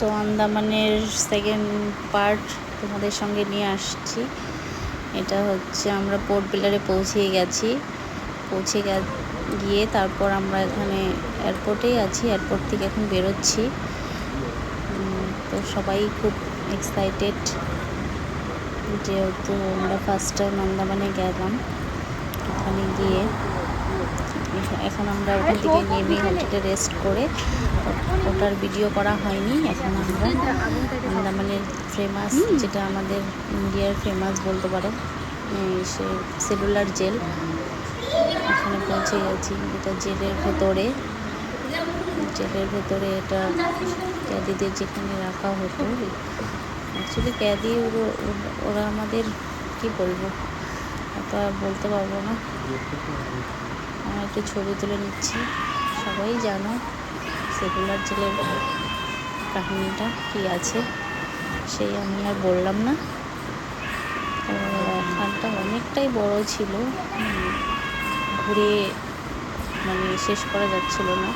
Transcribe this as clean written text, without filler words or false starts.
তো আন্দামানের second part তোমাদের সঙ্গে নিয়ে আসছি। এটা হচ্ছে আমরা পোর্ট ব্লেয়ারে পৌঁছে গেছি। গিয়ে তারপর আমরা এখানে এয়ারপোর্টেই আছি, এয়ারপোর্ট থেকে এখন বেরোচ্ছি। তো সবাই খুব এক্সাইটেড, যেহেতু আমরা ফার্স্ট টাইম আন্দামানে গেলাম। ওখানে গিয়ে এখন আমরা ওখান থেকে নেমে হোটেলে রেস্ট করে, ওটার ভিডিও করা হয়নি। এখন আমরা আন্দামানের ফেমাস, যেটা আমাদের ইন্ডিয়ার ফেমাস বলতে পারো, সে সেলুলার জেল, ওখানে পৌঁছে গেছি। এটা জেলের ভেতরে এটা ক্যাদিদের যেখানে রাখা হতো। অ্যাকচুয়ালি ক্যাদি ওরা আমাদের কি বলবো, তা বলতে পারবো না। আমরা একটু ছবি তুলে নিচ্ছি। সবাই জানো সেলুলার জেলের কাহিনীটা কি আছে, সেই আমি আর বললাম না। তো খানটা অনেকটাই বড় ছিল, ঘুরে শেষ করা যাচ্ছিল না।